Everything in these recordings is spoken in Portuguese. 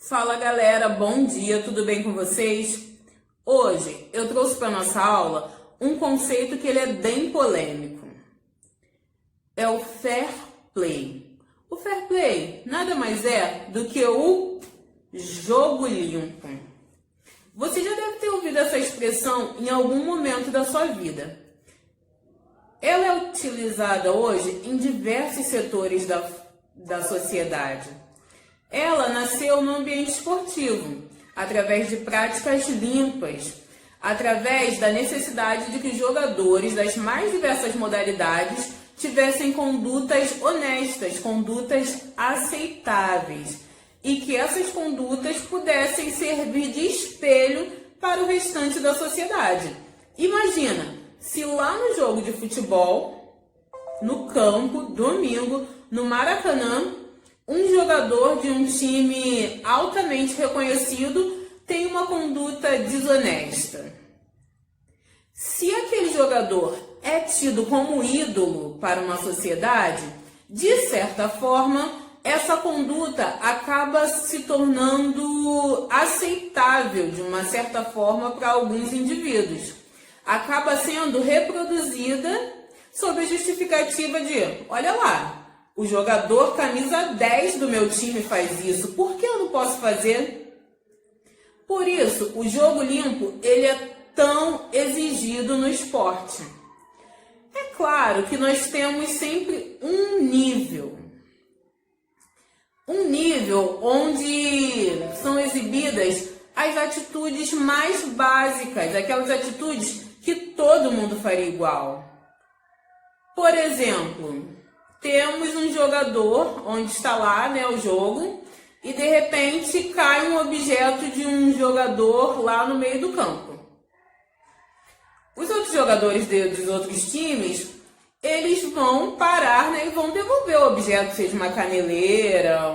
Fala galera, bom dia, tudo bem com vocês? Hoje eu trouxe para nossa aula um conceito que ele é bem polêmico. É o fair play. O fair play nada mais é do que o jogo limpo. Você já deve ter ouvido essa expressão em algum momento da sua vida. Ela é utilizada hoje em diversos setores da sociedade. Ela nasceu no ambiente esportivo, através de práticas limpas, através da necessidade de que os jogadores das mais diversas modalidades tivessem condutas honestas, condutas aceitáveis, e que essas condutas pudessem servir de espelho para o restante da sociedade. Imagina, se lá no jogo de futebol, no campo, domingo, no Maracanã, um jogador de um time altamente reconhecido tem uma conduta desonesta. Se aquele jogador é tido como ídolo para uma sociedade, de certa forma, essa conduta acaba se tornando aceitável de uma certa forma para alguns indivíduos. Acaba sendo reproduzida sob a justificativa de, olha lá, o jogador camisa 10 do meu time faz isso, por que eu não posso fazer? Por isso, o jogo limpo ele é tão exigido no esporte. É claro que nós temos sempre um nível onde são exibidas as atitudes mais básicas, aquelas atitudes que todo mundo faria igual. Por exemplo, temos um jogador onde está lá, o jogo, e de repente cai um objeto de um jogador lá no meio do campo. Os outros jogadores dos outros times, eles vão parar, e vão devolver o objeto, seja uma caneleira,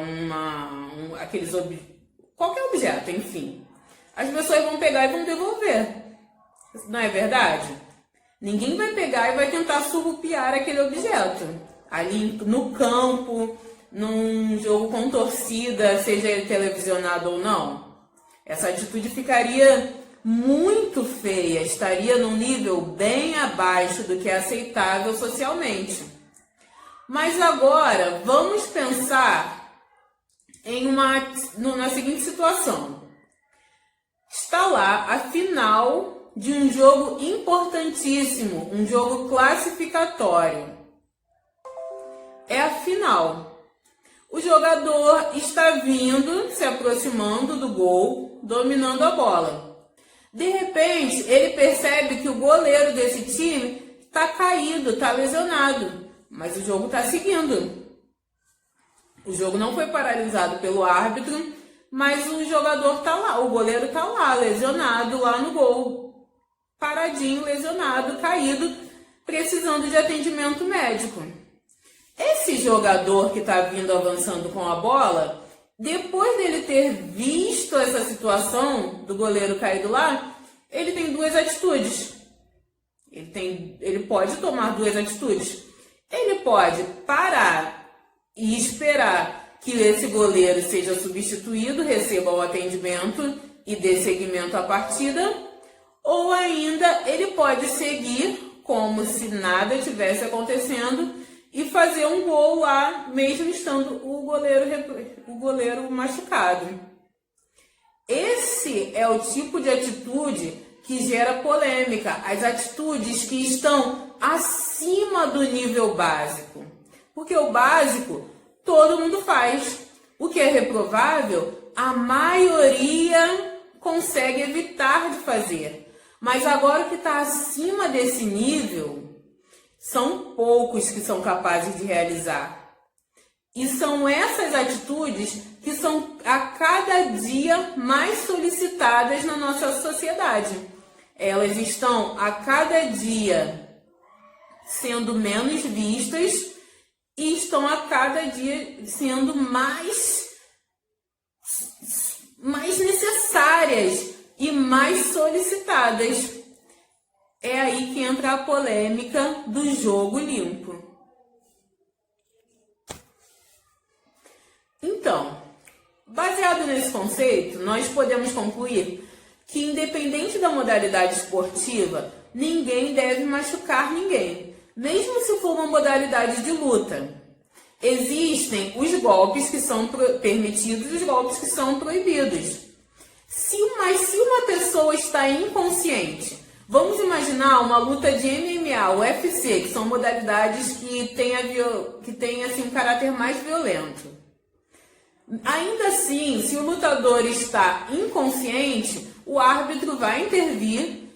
qualquer objeto, enfim. As pessoas vão pegar e vão devolver. Não é verdade? Ninguém vai pegar e vai tentar surrupiar aquele objeto. Ali no campo, num jogo com torcida, seja ele televisionado ou não, essa atitude ficaria muito feia, estaria num nível bem abaixo do que é aceitável socialmente. Mas agora, vamos pensar na seguinte situação. Está lá a final de um jogo importantíssimo, um jogo classificatório. É a final. O jogador está vindo, se aproximando do gol, dominando a bola. De repente, ele percebe que o goleiro desse time está caído, está lesionado, mas o jogo está seguindo. O jogo não foi paralisado pelo árbitro, mas o jogador está lá, o goleiro está lá, lesionado lá no gol, paradinho, lesionado, caído, precisando de atendimento médico. Esse jogador que está vindo avançando com a bola, depois dele ter visto essa situação do goleiro caído lá, ele tem duas atitudes. Ele pode tomar duas atitudes. Ele pode parar e esperar que esse goleiro seja substituído, receba o atendimento e dê seguimento à partida, ou ainda ele pode seguir como se nada tivesse acontecendo e fazer um gol lá, mesmo estando o goleiro machucado. Esse é o tipo de atitude que gera polêmica, as atitudes que estão acima do nível básico. Porque o básico todo mundo faz. O que é reprovável, a maioria consegue evitar de fazer. Mas agora o que está acima desse nível, são poucos que são capazes de realizar. E são essas atitudes que são a cada dia mais solicitadas na nossa sociedade. Elas estão a cada dia sendo menos vistas e estão a cada dia sendo mais necessárias e mais solicitadas. É aí que entra a polêmica do jogo limpo. Então, baseado Baseado nesse conceito, nós podemos concluir que, independente da modalidade esportiva, ninguém deve machucar ninguém, mesmo se for uma modalidade de luta. Existem os golpes que são permitidos e os golpes que são proibidos. Mas se uma pessoa está inconsciente, vamos imaginar uma luta de MMA, UFC, que são modalidades que têm assim, um caráter mais violento. Ainda assim, se o lutador está inconsciente, o árbitro vai intervir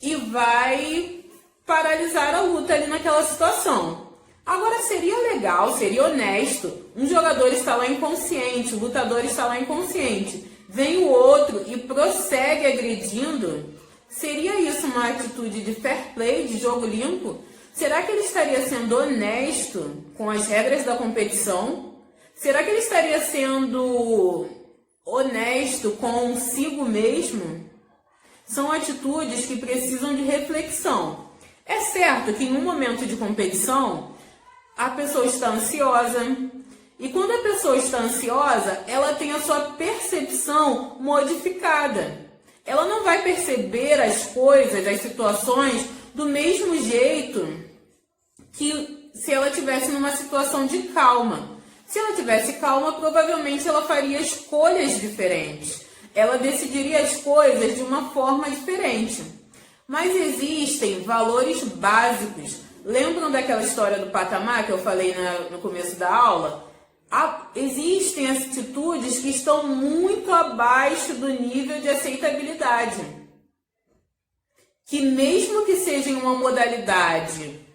e vai paralisar a luta ali naquela situação. Agora, seria legal, seria honesto, um jogador está lá inconsciente, o lutador está lá inconsciente, vem o outro e prossegue agredindo. Seria isso uma atitude de fair play, de jogo limpo? Será que ele estaria sendo honesto com as regras da competição? Será que ele estaria sendo honesto consigo mesmo? São atitudes que precisam de reflexão. É certo que em um momento de competição, a pessoa está ansiosa. E quando a pessoa está ansiosa, ela tem a sua percepção modificada. Ela não vai perceber as coisas, as situações, do mesmo jeito que se ela estivesse numa situação de calma. Se ela tivesse calma, provavelmente ela faria escolhas diferentes. Ela decidiria as coisas de uma forma diferente. Mas existem valores básicos. Lembram daquela história do patamar que eu falei no começo da aula? Existem atitudes que estão muito abaixo do nível de aceitabilidade. Que mesmo que seja em uma modalidade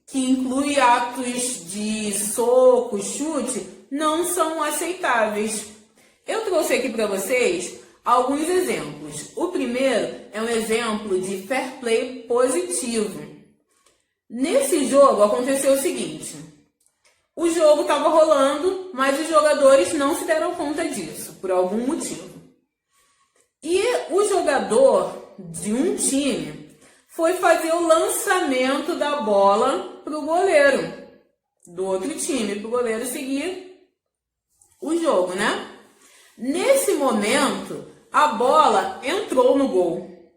que inclui atos de soco, chute, não são aceitáveis. Eu trouxe aqui para vocês alguns exemplos. O primeiro é um exemplo de fair play positivo. Nesse jogo aconteceu o seguinte: o jogo estava rolando, mas os jogadores não se deram conta disso, por algum motivo. E o jogador de um time foi fazer o lançamento da bola para o goleiro do outro time, para o goleiro seguir o jogo, né? Nesse momento, a bola entrou no gol.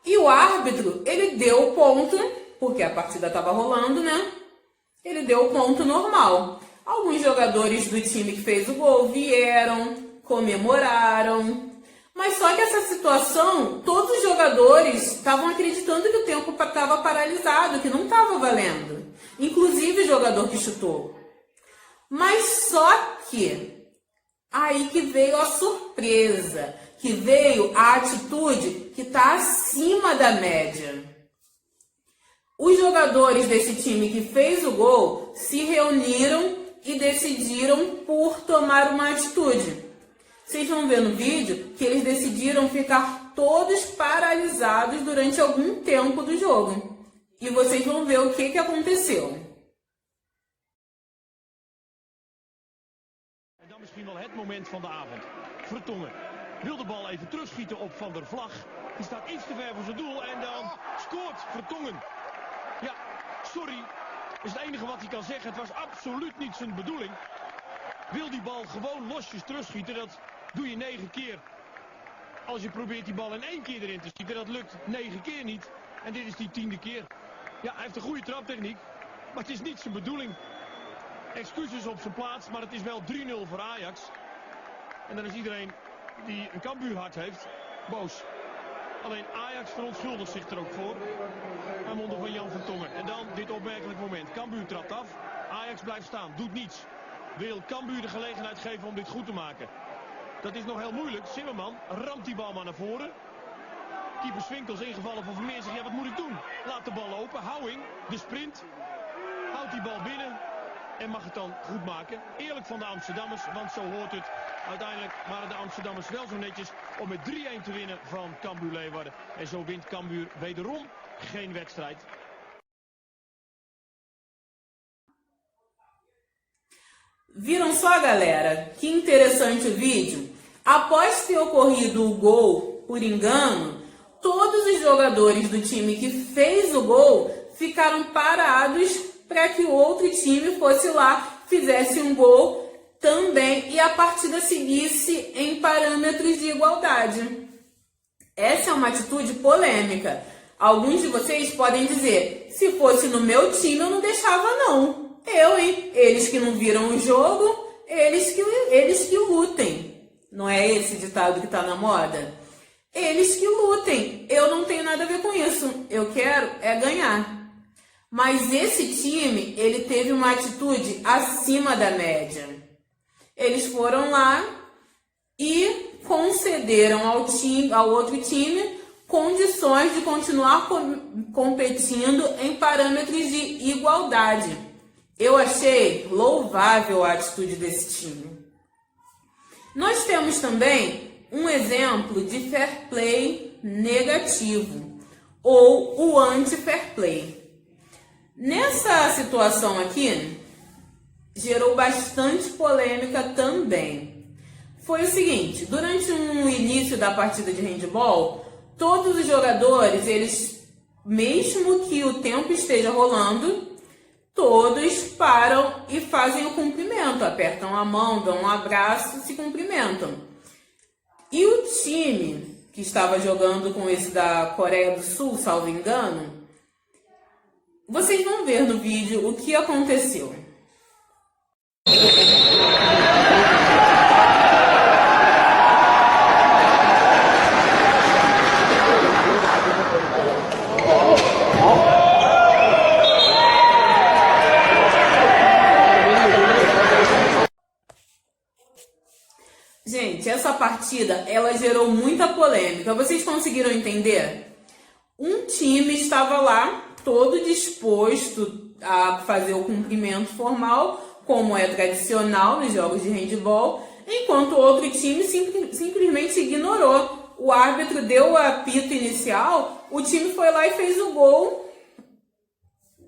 E o árbitro, ele deu o ponto, porque a partida estava rolando, né? Ele deu o ponto normal. Alguns jogadores do time que fez o gol vieram, comemoraram. Mas só que essa situação, todos os jogadores estavam acreditando que o tempo estava paralisado, que não estava valendo. Inclusive o jogador que chutou. Mas só que aí que veio a surpresa, que veio a atitude que está acima da média. Os jogadores desse time que fez o gol se reuniram e decidiram por tomar uma atitude. Vocês vão ver no vídeo que eles decidiram ficar todos paralisados durante algum tempo do jogo. E vocês vão ver o que aconteceu. En dan misschien wel het moment van de avond. Vertongen wil de bal even terugschieten op Van der Vlag. Die staat iets te ver voor zijn doel en dan scoort Vertongen. Ja, sorry, is het enige wat hij kan zeggen. Het was absoluut niet zijn bedoeling. Wil die bal gewoon losjes terugschieten, dat doe je 9 keer. Als je probeert die bal in 1 keer erin te schieten, dat lukt 9 keer niet. En dit is die 10e keer. Ja, hij heeft een goede traptechniek, maar het is niet zijn bedoeling. Excuses op zijn plaats, maar het is wel 3-0 voor Ajax. En dan is iedereen die een Cambuurhart heeft, boos. Alleen Ajax verontschuldigt zich er ook voor. Aan monden van Jan Vertongen. En dan dit opmerkelijk moment. Cambuur trapt af. Ajax blijft staan, doet niets. Wil Cambuur de gelegenheid geven om dit goed te maken. Dat is nog heel moeilijk. Zimmerman ramt die bal maar naar voren. Keeper Swinkels ingevallen van Vermeer zegt, ja, wat moet ik doen? Laat de bal lopen. Houwing, de sprint. Houdt die bal binnen. En mag het dan goed maken. Eerlijk van de Amsterdammers, want zo hoort het. Uiteindelijk waren de Amsterdammers wel zo netjes om met 3-1 te winnen van Cambuur Leeuwarden. En zo wint Cambuur wederom geen wedstrijd. Viram só, galera? Que interessante o vídeo. Após ter ocorrido o gol por engano, todos os jogadores do time que fez o gol ficaram parados para que o outro time fosse lá, fizesse um gol também e a partida seguisse em parâmetros de igualdade. Essa é uma atitude polêmica. Alguns de vocês podem dizer, se fosse no meu time eu não deixava não. Eu, hein? Eles que não viram o jogo, eles que lutem. Não é esse ditado que tá na moda? Eles que lutem. Eu não tenho nada a ver com isso. Eu quero é ganhar. Mas esse time, ele teve uma atitude acima da média. Eles foram lá e concederam ao outro time condições de continuar competindo em parâmetros de igualdade. Eu achei louvável a atitude desse time. Nós temos também um exemplo de fair play negativo, ou o anti-fair play. Nessa situação aqui, gerou bastante polêmica também. Foi o seguinte, durante o início da partida de handball, todos os jogadores, eles, mesmo que o tempo esteja rolando, todos param e fazem o cumprimento, apertam a mão, dão um abraço, se cumprimentam. E o time que estava jogando com esse da Coreia do Sul, salvo engano, vocês vão ver no vídeo o que aconteceu. Gente, essa partida, ela gerou muita polêmica. Vocês conseguiram entender? Um time estava lá, todo disposto a fazer o cumprimento formal, como é tradicional nos jogos de handball, enquanto o outro time simplesmente ignorou. O árbitro deu o apito inicial, o time foi lá e fez o gol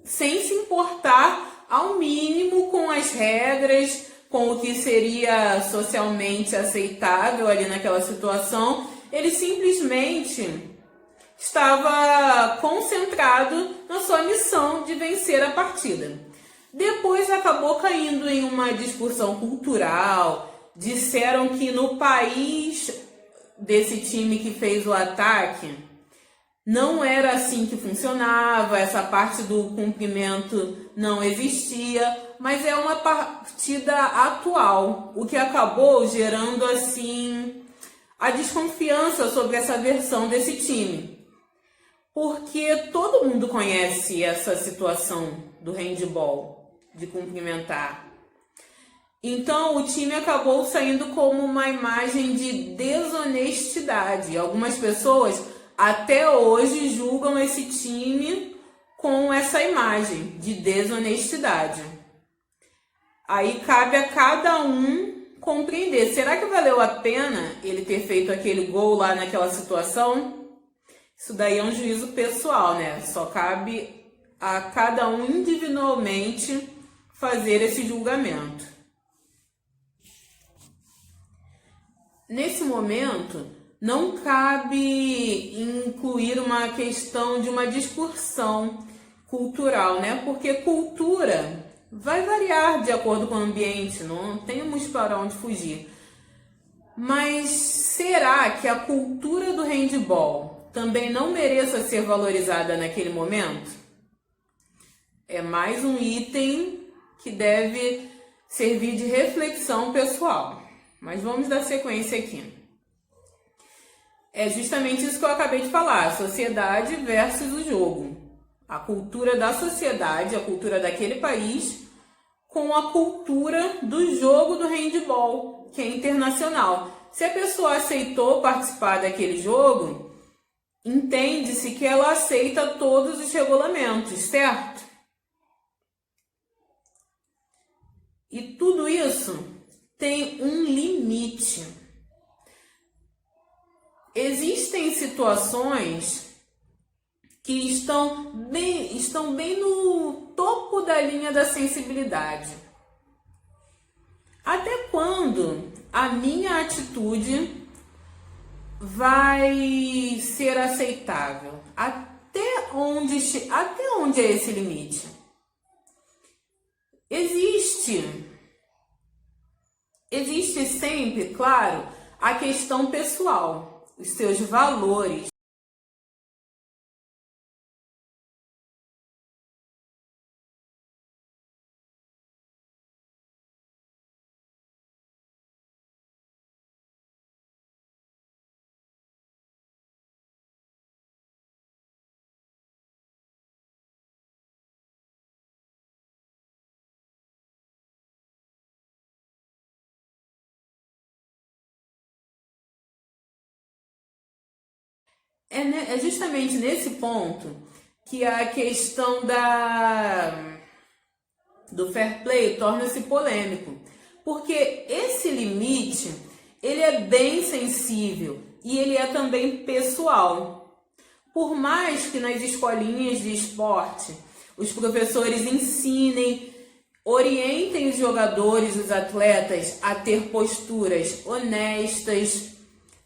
sem se importar ao mínimo com as regras, com o que seria socialmente aceitável ali naquela situação. Ele simplesmente estava concentrado na sua missão de vencer a partida. Depois acabou caindo em uma discussão cultural. Disseram que no país desse time que fez o ataque não era assim que funcionava, essa parte do cumprimento não existia, mas é uma partida atual, o que acabou gerando assim a desconfiança sobre essa versão desse time. Porque todo mundo conhece essa situação do handball, de cumprimentar. Então, o time acabou saindo como uma imagem de desonestidade. Algumas pessoas até hoje julgam esse time com essa imagem de desonestidade. Aí cabe a cada um compreender. Será que valeu a pena ele ter feito aquele gol lá naquela situação? Isso daí é um juízo pessoal, né? Só cabe a cada um individualmente fazer esse julgamento. Nesse momento, não cabe incluir uma questão de uma discussão cultural, né? Porque cultura vai variar de acordo com o ambiente, não temos para onde fugir. Mas será que a cultura do handball também não mereça ser valorizada naquele momento? É mais um item que deve servir de reflexão pessoal. Mas vamos dar sequência aqui. É justamente isso que eu acabei de falar, a sociedade versus o jogo. A cultura da sociedade, a cultura daquele país, com a cultura do jogo do handball, que é internacional. Se a pessoa aceitou participar daquele jogo, entende-se que ela aceita todos os regulamentos, certo? E tudo isso tem um limite. Existem situações que estão bem no topo da linha da sensibilidade. Até quando a minha atitude vai ser aceitável? Até onde é esse limite? Existe Existe sempre, claro, a questão pessoal, os seus valores. É justamente nesse ponto que a questão do fair play torna-se polêmico, porque esse limite ele é bem sensível e ele é também pessoal. Por mais que nas escolinhas de esporte os professores ensinem, orientem os jogadores, os atletas a ter posturas honestas,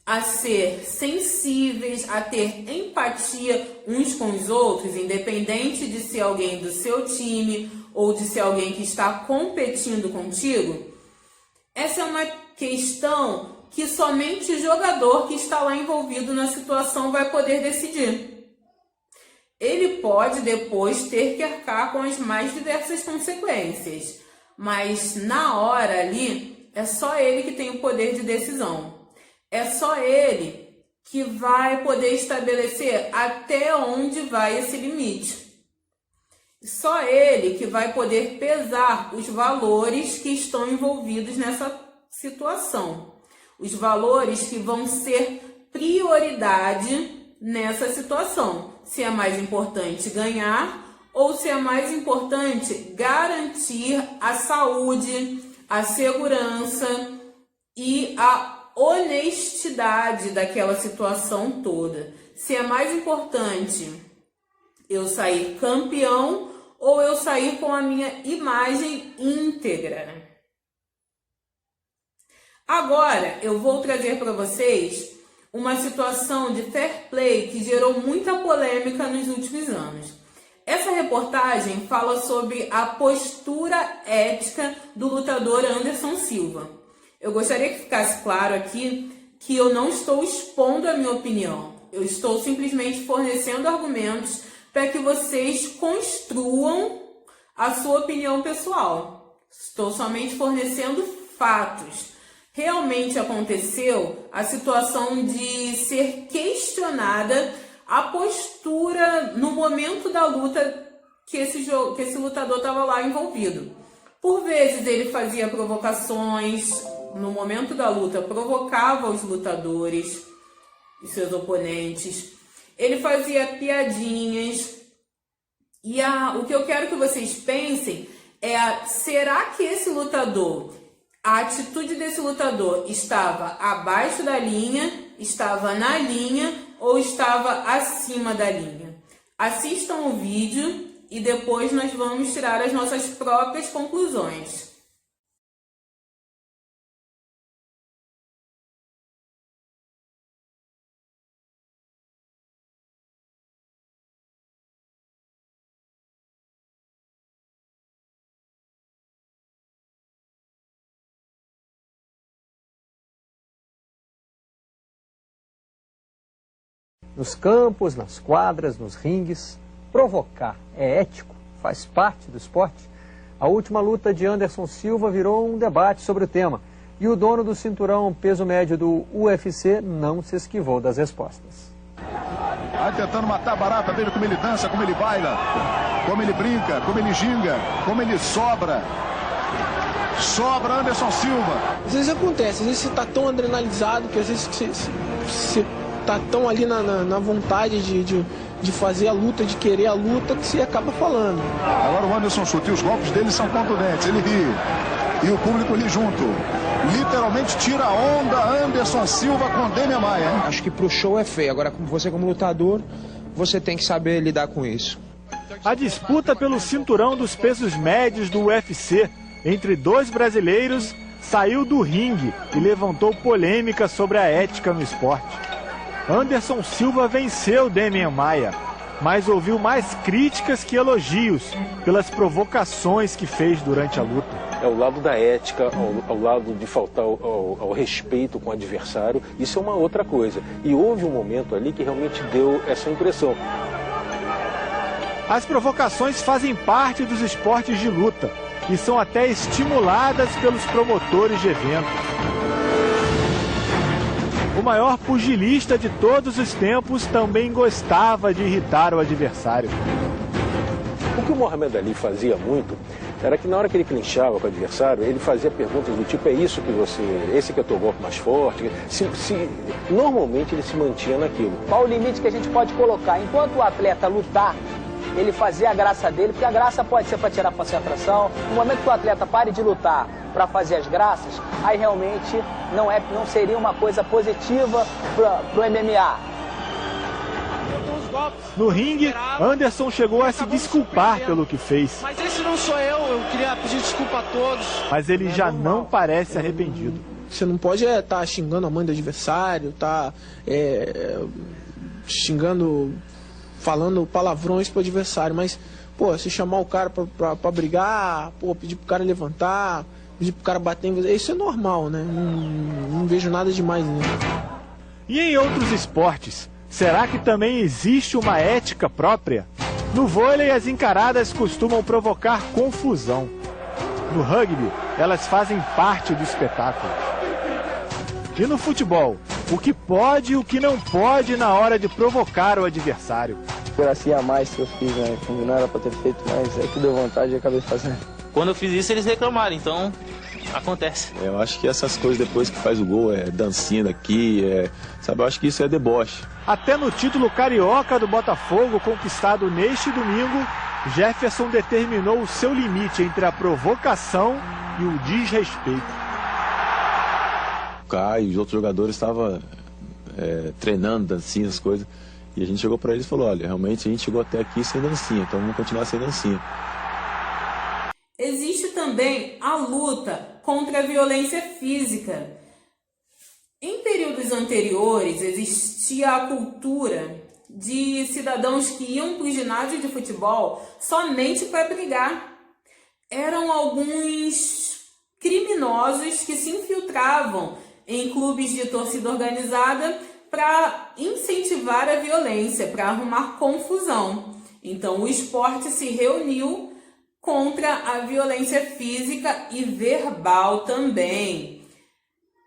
a ser sensíveis, a ter empatia uns com os outros, independente de ser alguém do seu time ou de ser alguém que está competindo contigo, essa é uma questão que somente o jogador que está lá envolvido na situação vai poder decidir. Ele pode depois ter que arcar com as mais diversas consequências, mas na hora ali é só ele que tem o poder de decisão. É só ele que vai poder estabelecer até onde vai esse limite. Só ele que vai poder pesar os valores que estão envolvidos nessa situação. Os valores que vão ser prioridade nessa situação. Se é mais importante ganhar ou se é mais importante garantir a saúde, a segurança e a honestidade daquela situação toda. Se é mais importante eu sair campeão ou eu sair com a minha imagem íntegra. Agora eu vou trazer para vocês uma situação de fair play que gerou muita polêmica nos últimos anos. Essa reportagem fala sobre a postura ética do lutador Anderson Silva. Eu gostaria que ficasse claro aqui que eu não estou expondo a minha opinião. Eu estou simplesmente fornecendo argumentos para que vocês construam a sua opinião pessoal. Estou somente fornecendo fatos. Realmente aconteceu a situação de ser questionada a postura no momento da luta que esse lutador estava lá envolvido. Por vezes ele fazia provocações, no momento da luta provocava os lutadores e seus oponentes, ele fazia piadinhas, e o que eu quero que vocês pensem é, será que esse lutador, a atitude desse lutador estava abaixo da linha, estava na linha ou estava acima da linha? Assistam o vídeo e depois nós vamos tirar as nossas próprias conclusões. Nos campos, nas quadras, nos ringues, provocar é ético, faz parte do esporte. A última luta de Anderson Silva virou um debate sobre o tema. E o dono do cinturão peso médio do UFC não se esquivou das respostas. Vai tentando matar a barata dele, como ele dança, como ele baila, como ele brinca, como ele ginga, como ele sobra. Sobra Anderson Silva. Às vezes acontece, às vezes você está tão adrenalizado que às vezes você tá tão ali na vontade de fazer a luta, de querer a luta, que você acaba falando. Agora o Anderson chuta e os golpes dele são contundentes, ele ri. E o público ri junto. Literalmente tira a onda Anderson Silva com Demian Maia. Acho que pro show é feio, agora você como lutador, você tem que saber lidar com isso. A disputa pelo cinturão dos pesos médios do UFC entre dois brasileiros saiu do ringue e levantou polêmica sobre a ética no esporte. Anderson Silva venceu Demian Maia, mas ouviu mais críticas que elogios pelas provocações que fez durante a luta. é o lado da ética, ao lado de faltar ao respeito com o adversário. Isso é uma outra coisa. E houve um momento ali que realmente deu essa impressão. As provocações fazem parte dos esportes de luta e são até estimuladas pelos promotores de eventos. O maior pugilista de todos os tempos também gostava de irritar o adversário. O que o Muhammad Ali fazia muito era que na hora que ele clinchava com o adversário, ele fazia perguntas do tipo, esse que é o teu golpe mais forte? Normalmente ele se mantinha naquilo. Qual o limite que a gente pode colocar? Enquanto o atleta lutar, ele fazer a graça dele, porque a graça pode ser para tirar concentração. No momento que o atleta pare de lutar para fazer as graças, aí realmente não seria uma coisa positiva para o MMA. No ringue, Anderson chegou a se desculpar pelo que fez. Mas esse não sou eu queria pedir desculpa a todos. Mas ele já não parece arrependido. Você não pode estar xingando a mãe do adversário, xingando, falando palavrões pro adversário, mas, pô, se chamar o cara pra brigar, pô, pedir pro cara levantar, pedir pro cara bater em você, isso é normal, né? Não vejo nada demais nisso. E em outros esportes, será que também existe uma ética própria? No vôlei, as encaradas costumam provocar confusão. No rugby, elas fazem parte do espetáculo. E no futebol, o que pode e o que não pode na hora de provocar o adversário. Gracinha a mais que eu fiz, né? Não era pra ter feito, mas é que deu vontade e acabei fazendo. Quando eu fiz isso, eles reclamaram, então acontece. Eu acho que essas coisas depois que faz o gol, dancinha daqui, sabe? Eu acho que isso é deboche. Até no título carioca do Botafogo, conquistado neste domingo, Jefferson determinou o seu limite entre a provocação e o desrespeito. O Caio e os outros jogadores estavam treinando dancinha, essas coisas, e a gente chegou para eles e falou, olha, realmente a gente chegou até aqui sem dancinha, então vamos continuar sem dancinha. Existe também a luta contra a violência física. Em períodos anteriores, existia a cultura de cidadãos que iam para o ginásio de futebol somente para brigar. Eram alguns criminosos que se infiltravam em clubes de torcida organizada para incentivar a violência, para arrumar confusão. Então o esporte se reuniu contra a violência física e verbal também.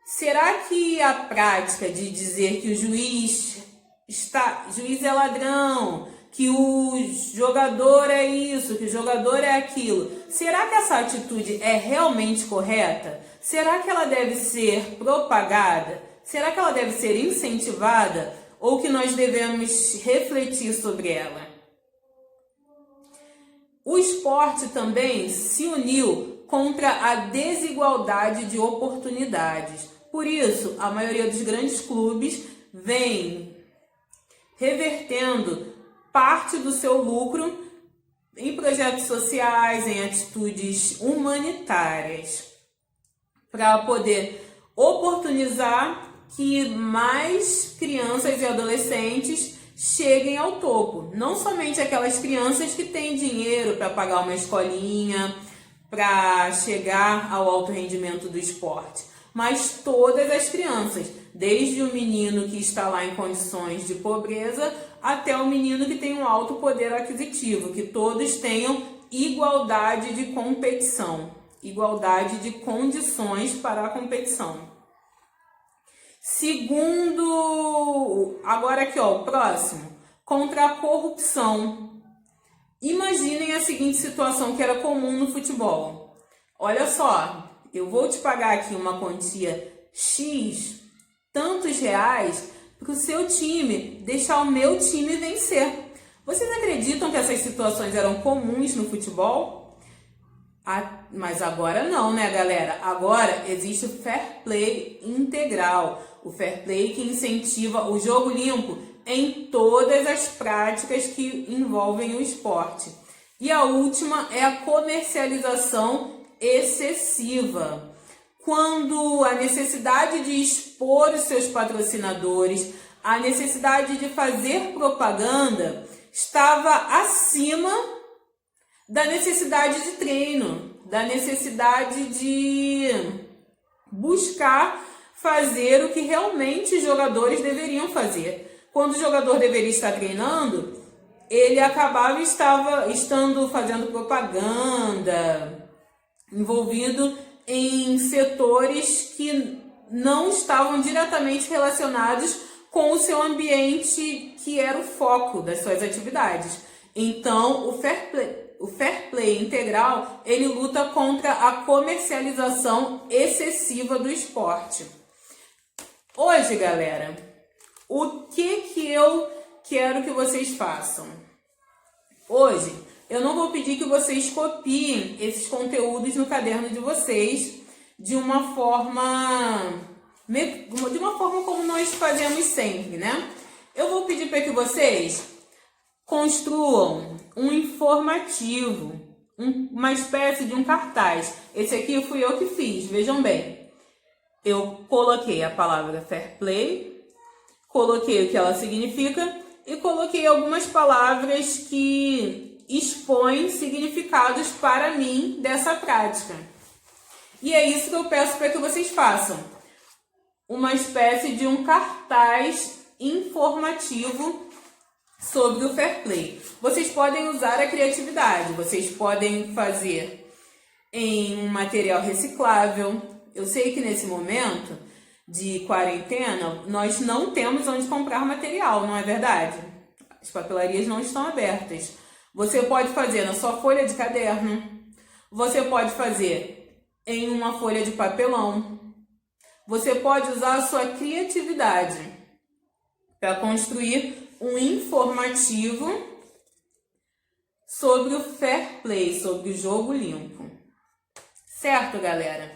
Será que a prática de dizer que o juiz é ladrão, que o jogador é isso, que o jogador é aquilo, será que essa atitude é realmente correta? Será que ela deve ser propagada? Será que ela deve ser incentivada? Ou que nós devemos refletir sobre ela? O esporte também se uniu contra a desigualdade de oportunidades. Por isso, a maioria dos grandes clubes vem revertendo parte do seu lucro em projetos sociais, em atitudes humanitárias, para poder oportunizar que mais crianças e adolescentes cheguem ao topo. Não somente aquelas crianças que têm dinheiro para pagar uma escolinha, para chegar ao alto rendimento do esporte, mas todas as crianças, desde o menino que está lá em condições de pobreza até o menino que tem um alto poder aquisitivo, que todos tenham igualdade de competição, igualdade de condições para a competição. Segundo, agora aqui ó, o próximo, contra a corrupção. Imaginem a seguinte situação que era comum no futebol. Olha só, eu vou te pagar aqui uma quantia X, tantos reais, para o seu time, deixar o meu time vencer. Vocês acreditam que essas situações eram comuns no futebol? Mas agora não, né, galera? Agora existe o fair play integral. O fair play que incentiva o jogo limpo em todas as práticas que envolvem o esporte. E a última é a comercialização excessiva. Quando a necessidade de expor os seus patrocinadores, a necessidade de fazer propaganda estava acima da necessidade de treino, da necessidade de buscar fazer o que realmente os jogadores deveriam fazer. Quando o jogador deveria estar treinando, ele acabava estando fazendo propaganda, envolvido em setores que não estavam diretamente relacionados com o seu ambiente, que era o foco das suas atividades. Então, o fair play integral, ele luta contra a comercialização excessiva do esporte. Hoje, galera, o que eu quero que vocês façam? Hoje, eu não vou pedir que vocês copiem esses conteúdos no caderno de vocês de uma forma como nós fazemos sempre, né? Eu vou pedir para que vocês construam um informativo, uma espécie de um cartaz. Esse aqui fui eu que fiz, vejam bem. Eu coloquei a palavra fair play, coloquei o que ela significa e coloquei algumas palavras que expõem significados para mim dessa prática. E é isso que eu peço para que vocês façam. Uma espécie de um cartaz informativo sobre o fair play. Vocês podem usar a criatividade, vocês podem fazer em um material reciclável. Eu sei que nesse momento de quarentena, nós não temos onde comprar material, não é verdade? As papelarias não estão abertas. Você pode fazer na sua folha de caderno, você pode fazer em uma folha de papelão, você pode usar a sua criatividade para construir um informativo sobre o fair play, sobre o jogo limpo. Certo, galera?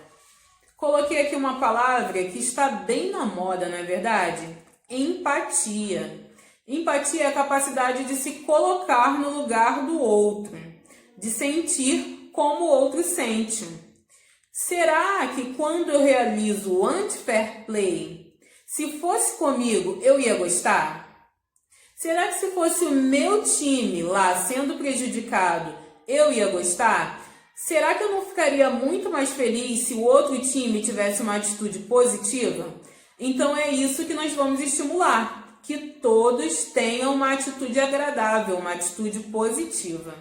Coloquei aqui uma palavra que está bem na moda, não é verdade? Empatia. Empatia é a capacidade de se colocar no lugar do outro, de sentir como o outro sente. Será que quando eu realizo o anti-fair play, se fosse comigo, eu ia gostar? Será que se fosse o meu time lá sendo prejudicado, eu ia gostar? Será que eu não ficaria muito mais feliz se o outro time tivesse uma atitude positiva? Então é isso que nós vamos estimular. Que todos tenham uma atitude agradável, uma atitude positiva.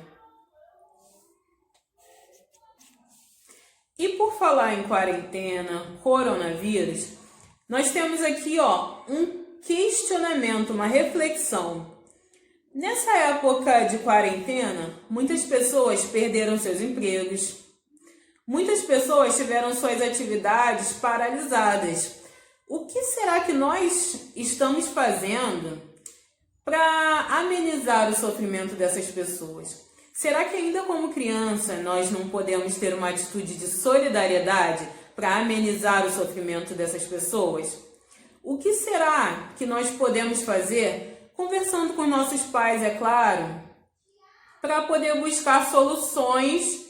E por falar em quarentena, coronavírus, nós temos aqui um questionamento, uma reflexão. Nessa época de quarentena, muitas pessoas perderam seus empregos, muitas pessoas tiveram suas atividades paralisadas. O que será que nós estamos fazendo para amenizar o sofrimento dessas pessoas? Será que ainda como criança nós não podemos ter uma atitude de solidariedade para amenizar o sofrimento dessas pessoas? O que será que nós podemos fazer, conversando com nossos pais, é claro, para poder buscar soluções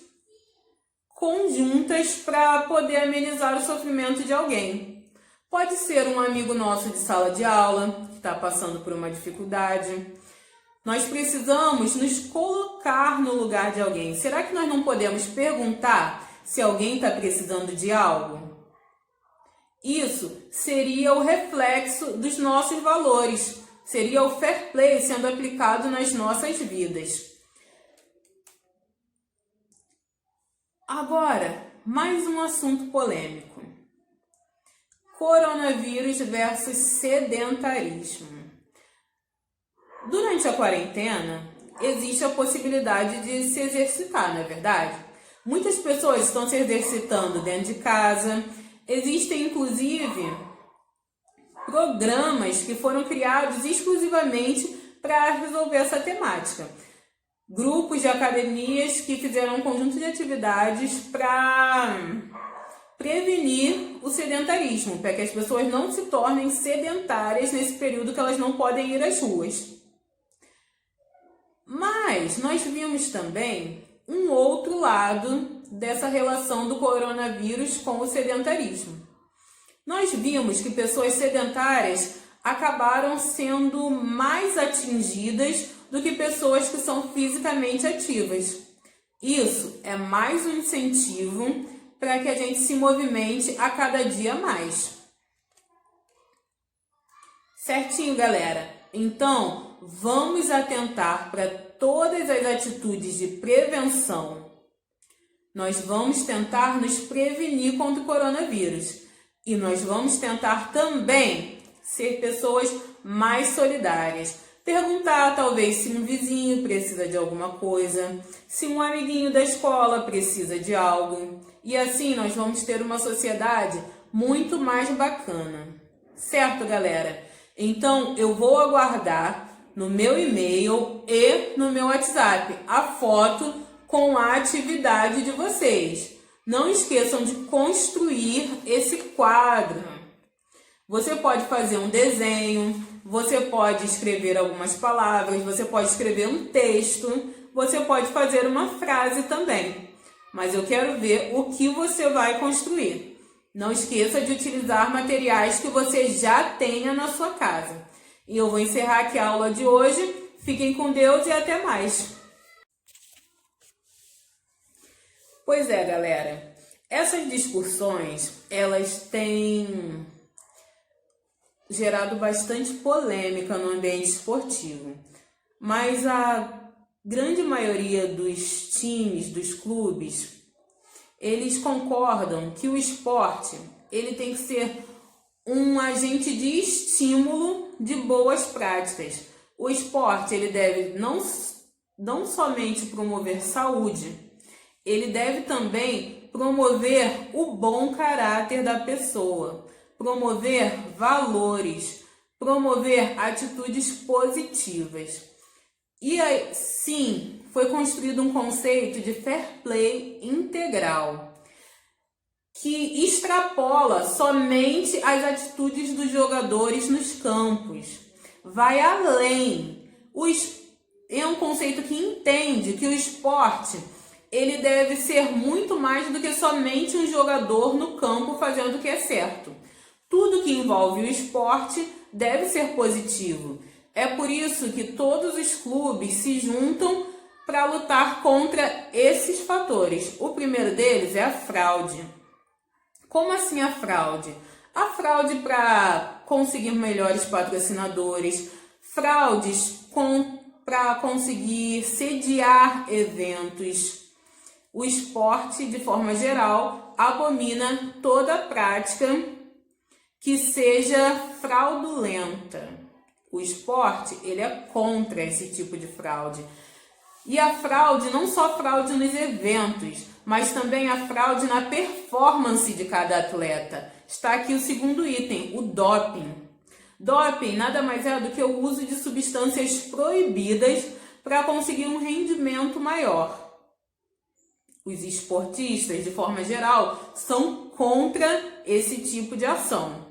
conjuntas para poder amenizar o sofrimento de alguém? Pode ser um amigo nosso de sala de aula, que está passando por uma dificuldade. Nós precisamos nos colocar no lugar de alguém. Será que nós não podemos perguntar se alguém está precisando de algo? Isso seria o reflexo dos nossos valores. Seria o fair play sendo aplicado nas nossas vidas. Agora, mais um assunto polêmico. Coronavírus versus sedentarismo. Durante a quarentena, existe a possibilidade de se exercitar, não é verdade? Muitas pessoas estão se exercitando dentro de casa. Existem, inclusive, programas que foram criados exclusivamente para resolver essa temática. Grupos de academias que fizeram um conjunto de atividades para prevenir o sedentarismo, para que as pessoas não se tornem sedentárias nesse período que elas não podem ir às ruas. Mas nós vimos também um outro lado dessa relação do coronavírus com o sedentarismo. Nós vimos que pessoas sedentárias acabaram sendo mais atingidas do que pessoas que são fisicamente ativas. Isso é mais um incentivo para que a gente se movimente a cada dia mais. Certinho, galera? Então, vamos atentar para todas as atitudes de prevenção. Nós vamos tentar nos prevenir contra o coronavírus. E nós vamos tentar também ser pessoas mais solidárias. Perguntar, talvez, se um vizinho precisa de alguma coisa, se um amiguinho da escola precisa de algo. E assim nós vamos ter uma sociedade muito mais bacana. Certo, galera? Então, eu vou aguardar no meu e-mail e no meu WhatsApp a foto com a atividade de vocês. Não esqueçam de construir esse quadro. Você pode fazer um desenho, você pode escrever algumas palavras, você pode escrever um texto, você pode fazer uma frase também. Mas eu quero ver o que você vai construir. Não esqueça de utilizar materiais que você já tenha na sua casa. E eu vou encerrar aqui a aula de hoje. Fiquem com Deus e até mais. Pois é, galera. Essas discussões, elas têm gerado bastante polêmica no ambiente esportivo. Mas a grande maioria dos times, dos clubes, eles concordam que o esporte ele tem que ser um agente de estímulo de boas práticas. O esporte ele deve não somente promover saúde, ele deve também promover o bom caráter da pessoa, promover valores, promover atitudes positivas. E assim, foi construído um conceito de fair play integral, que extrapola somente as atitudes dos jogadores nos campos. Vai além. É um conceito que entende que o esporte ele deve ser muito mais do que somente um jogador no campo fazendo o que é certo. Tudo que envolve o esporte deve ser positivo. É por isso que todos os clubes se juntam para lutar contra esses fatores. O primeiro deles é a fraude. Como assim a fraude? A fraude para conseguir melhores patrocinadores, fraudes para conseguir sediar eventos. O esporte, de forma geral, abomina toda prática que seja fraudulenta. O esporte, ele é contra esse tipo de fraude. E a fraude, não só fraude nos eventos, mas também a fraude na performance de cada atleta. Está aqui o segundo item, o doping. Doping nada mais é do que o uso de substâncias proibidas para conseguir um rendimento maior. Os esportistas, de forma geral, são contra esse tipo de ação.